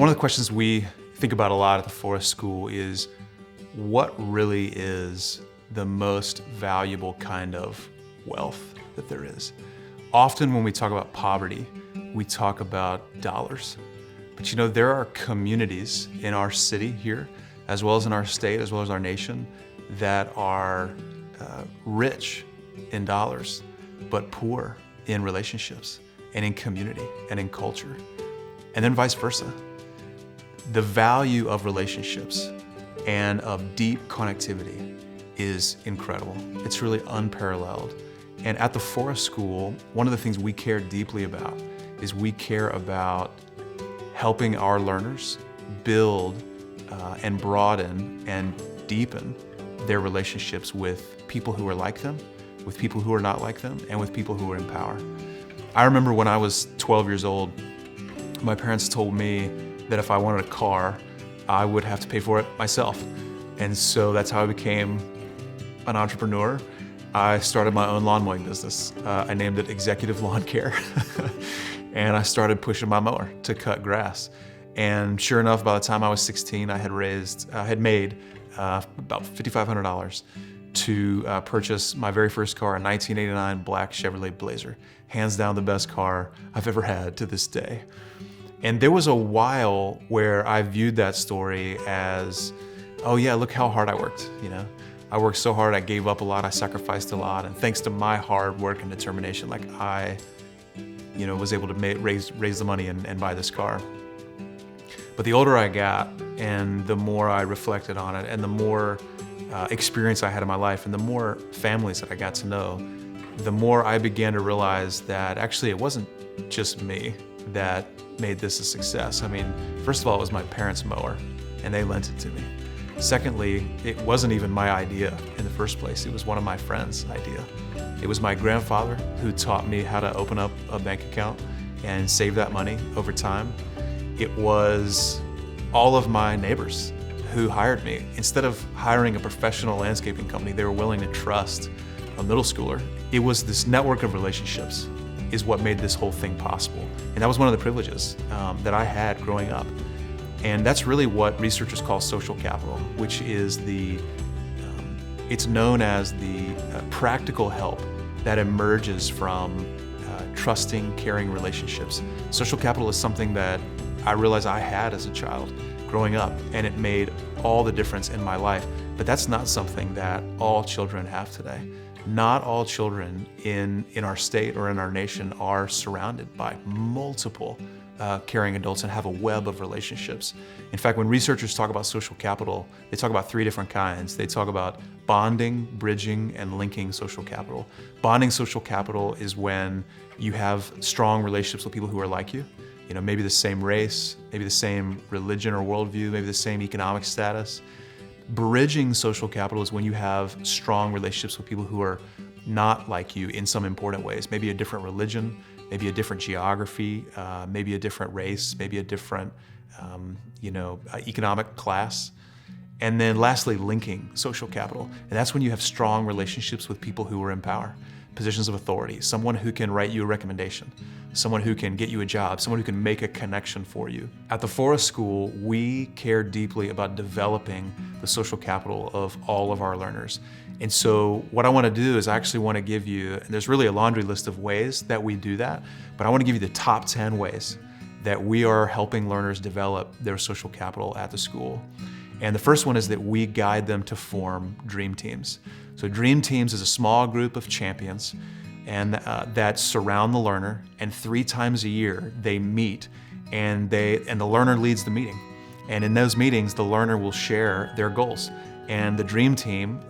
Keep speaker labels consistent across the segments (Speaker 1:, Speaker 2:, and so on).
Speaker 1: One of the questions we think about a lot at the Forest School is what really is the most valuable kind of wealth that there is. Often when we talk about poverty, we talk about dollars. But you know, there are communities in our city here, as well as in our state, as well as our nation, that are rich in dollars, but poor in relationships and in community and in culture. And then vice versa. The value of relationships and of deep connectivity is incredible. It's really unparalleled. And at the Forest School, one of the things we care deeply about is we care about helping our learners build and broaden and deepen their relationships with people who are like them, with people who are not like them, and with people who are in power. I remember when I was 12 years old, my parents told me that if I wanted a car, I would have to pay for it myself. And so that's how I became an entrepreneur. I started my own lawn mowing business. I named it Executive Lawn Care. And I started pushing my mower to cut grass. And sure enough, by the time I was 16, I had made about $5,500 to purchase my very first car, a 1989 black Chevrolet Blazer. Hands down the best car I've ever had to this day. And there was a while where I viewed that story as, oh yeah, look how hard I worked, you know? I worked so hard, I gave up a lot, I sacrificed a lot, and thanks to my hard work and determination, like I was able to raise the money and buy this car. But the older I got, and the more I reflected on it, and the more experience I had in my life, and the more families that I got to know, the more I began to realize that actually it wasn't just me that made this a success. I mean, first of all, it was my parents' mower, and they lent it to me. Secondly, it wasn't even my idea in the first place. It was one of my friends' idea. It was my grandfather who taught me how to open up a bank account and save that money over time. It was all of my neighbors who hired me. Instead of hiring a professional landscaping company, they were willing to trust a middle schooler. It was this network of relationships is what made this whole thing possible. And that was one of the privileges that I had growing up. And that's really what researchers call social capital, which is it's known as the practical help that emerges from trusting, caring relationships. Social capital is something that I realized I had as a child growing up, and it made all the difference in my life. But that's not something that all children have today. Not all children in our state or in our nation are surrounded by multiple caring adults and have a web of relationships. In fact, when researchers talk about social capital, they talk about 3 different kinds. They talk about bonding, bridging, and linking social capital. Bonding social capital is when you have strong relationships with people who are like you. You know, maybe the same race, maybe the same religion or worldview, maybe the same economic status. Bridging social capital is when you have strong relationships with people who are not like you in some important ways. Maybe a different religion, maybe a different geography, maybe a different race, maybe a different economic class. And then lastly, linking social capital. And that's when you have strong relationships with people who are in power, positions of authority, someone who can write you a recommendation, someone who can get you a job, someone who can make a connection for you. At the Forest School, we care deeply about developing the social capital of all of our learners. And so what I want to do is I actually want to give you, and there's really a laundry list of ways that we do that, but I want to give you the top 10 ways that we are helping learners develop their social capital at the school. And the first one is that we guide them to form dream teams. So dream teams is a small group of champions and that surround the learner, and 3 times a year they meet and the learner leads the meeting. And in those meetings, the learner will share their goals. And the dream team,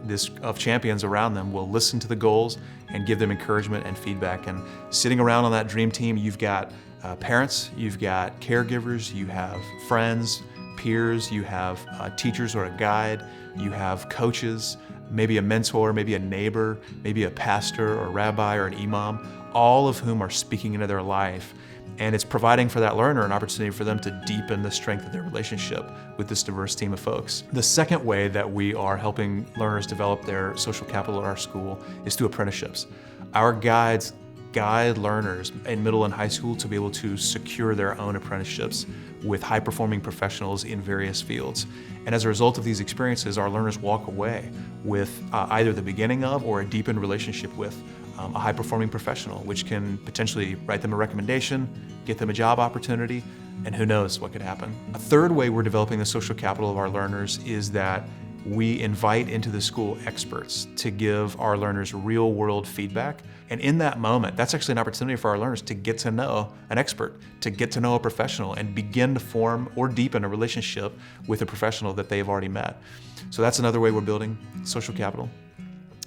Speaker 1: of champions around them, will listen to the goals and give them encouragement and feedback. And sitting around on that dream team, you've got parents, you've got caregivers, you have friends, peers, you have teachers or a guide, you have coaches, maybe a mentor, maybe a neighbor, maybe a pastor or a rabbi or an imam, all of whom are speaking into their life. And it's providing for that learner an opportunity for them to deepen the strength of their relationship with this diverse team of folks. The second way that we are helping learners develop their social capital at our school is through apprenticeships. Our guides guide learners in middle and high school to be able to secure their own apprenticeships with high-performing professionals in various fields. And as a result of these experiences, our learners walk away with either the beginning of or a deepened relationship with a high-performing professional, which can potentially write them a recommendation, get them a job opportunity, and who knows what could happen. A third way we're developing the social capital of our learners is that we invite into the school experts to give our learners real-world feedback. And in that moment, that's actually an opportunity for our learners to get to know an expert, to get to know a professional, and begin to form or deepen a relationship with a professional that they've already met. So that's another way we're building social capital.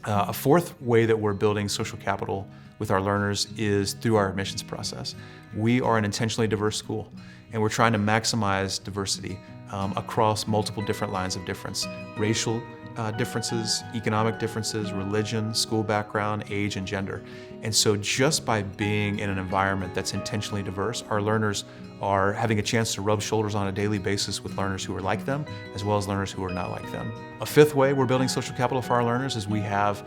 Speaker 1: A fourth way that we're building social capital with our learners is through our admissions process. We are an intentionally diverse school, and we're trying to maximize diversity across multiple different lines of difference: racial differences, economic differences, religion, school background, age, and gender. And so just by being in an environment that's intentionally diverse, our learners are having a chance to rub shoulders on a daily basis with learners who are like them, as well as learners who are not like them. A fifth way we're building social capital for our learners is we have,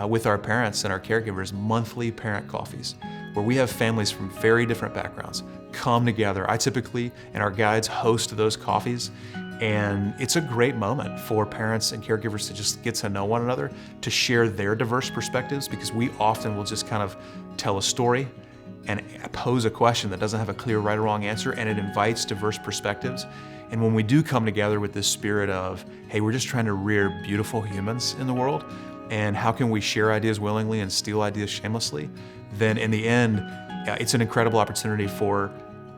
Speaker 1: with our parents and our caregivers, monthly parent coffees, where we have families from very different backgrounds come together. I typically, and our guides, host those coffees, and it's a great moment for parents and caregivers to just get to know one another, to share their diverse perspectives, because we often will just kind of tell a story and pose a question that doesn't have a clear right or wrong answer, and it invites diverse perspectives. And when we do come together with this spirit of, hey, we're just trying to rear beautiful humans in the world, and how can we share ideas willingly and steal ideas shamelessly, then in the end, it's an incredible opportunity for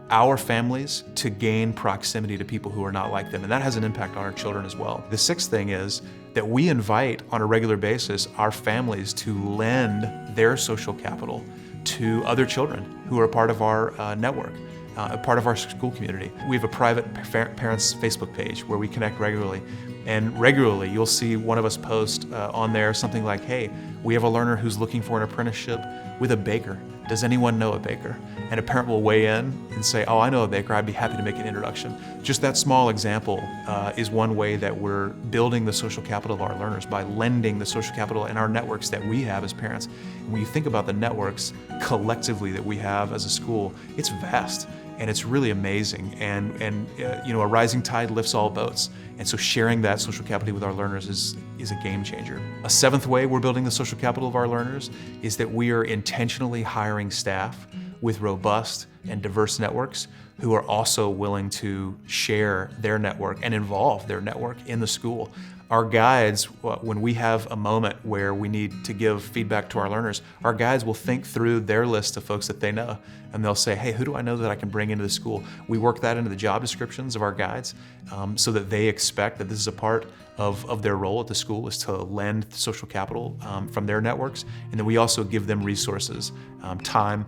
Speaker 1: our families to gain proximity to people who are not like them, and that has an impact on our children as well. The sixth thing is that we invite on a regular basis our families to lend their social capital to other children who are part of our network, a part of our school community. We have a private parents Facebook page where we connect regularly, and regularly you'll see one of us post on there something like, hey, we have a learner who's looking for an apprenticeship with a baker. Does anyone know a baker? And a parent will weigh in and say, oh, I know a baker, I'd be happy to make an introduction. Just that small example is one way that we're building the social capital of our learners, by lending the social capital in our networks that we have as parents. And when you think about the networks collectively that we have as a school, it's vast. And it's really amazing, and a rising tide lifts all boats. And so sharing that social capital with our learners is a game changer. A seventh way we're building the social capital of our learners is that we are intentionally hiring staff with robust and diverse networks who are also willing to share their network and involve their network in the school. Our guides, when we have a moment where we need to give feedback to our learners, our guides will think through their list of folks that they know, and they'll say, hey, who do I know that I can bring into the school? We work that into the job descriptions of our guides so that they expect that this is a part of their role at the school, is to lend social capital from their networks. And then we also give them resources, time,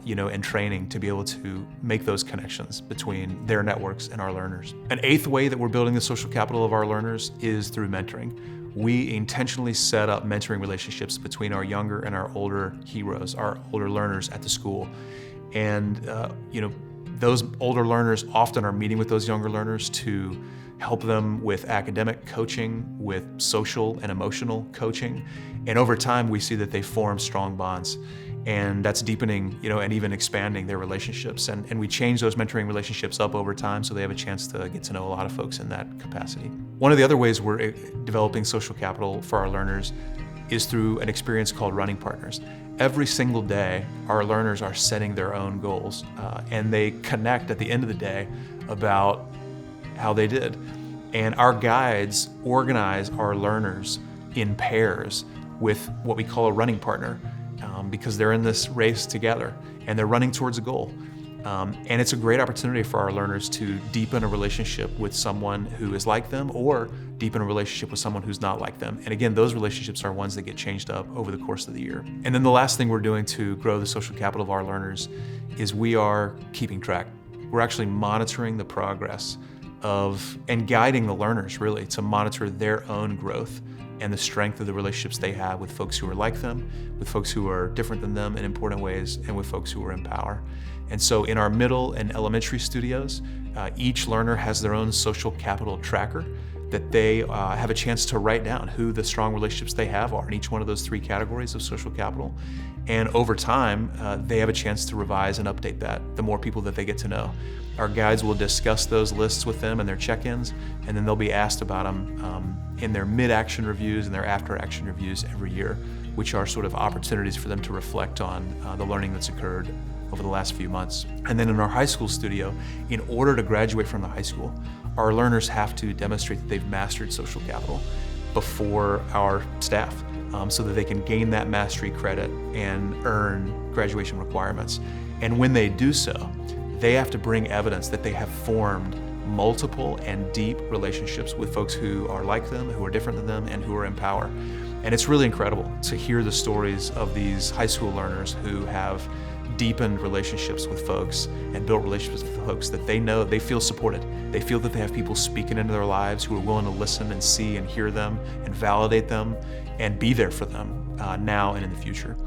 Speaker 1: and training to be able to make those connections between their networks and our learners. An eighth way that we're building the social capital of our learners is through mentoring. We intentionally set up mentoring relationships between our younger and our older heroes, our older learners at the school. And those older learners often are meeting with those younger learners to help them with academic coaching, with social and emotional coaching. And over time, we see that they form strong bonds. And that's deepening, and even expanding their relationships. And we change those mentoring relationships up over time so they have a chance to get to know a lot of folks in that capacity. One of the other ways we're developing social capital for our learners is through an experience called Running Partners. Every single day, our learners are setting their own goals, and they connect at the end of the day about how they did. And our guides organize our learners in pairs with what we call a running partner, because they're in this race together and they're running towards a goal. And it's a great opportunity for our learners to deepen a relationship with someone who is like them, or deepen a relationship with someone who's not like them. And again, those relationships are ones that get changed up over the course of the year. And then the last thing we're doing to grow the social capital of our learners is we are keeping track. We're actually monitoring the progress and guiding the learners really to monitor their own growth and the strength of the relationships they have with folks who are like them, with folks who are different than them in important ways, and with folks who are in power. And so in our middle and elementary studios, each learner has their own social capital tracker that they have a chance to write down who the strong relationships they have are in each one of those three categories of social capital. And over time, they have a chance to revise and update that, the more people that they get to know. Our guides will discuss those lists with them and their check-ins, and then they'll be asked about them in their mid-action reviews and their after-action reviews every year, which are sort of opportunities for them to reflect on the learning that's occurred over the last few months. And then in our high school studio, in order to graduate from the high school, our learners have to demonstrate that they've mastered social capital before our staff, so that they can gain that mastery credit and earn graduation requirements. And when they do so, they have to bring evidence that they have formed multiple and deep relationships with folks who are like them, who are different than them, and who are in power. And it's really incredible to hear the stories of these high school learners who have deepened relationships with folks and built relationships with folks that they know, they feel supported. They feel that they have people speaking into their lives who are willing to listen and see and hear them and validate them and be there for them now and in the future.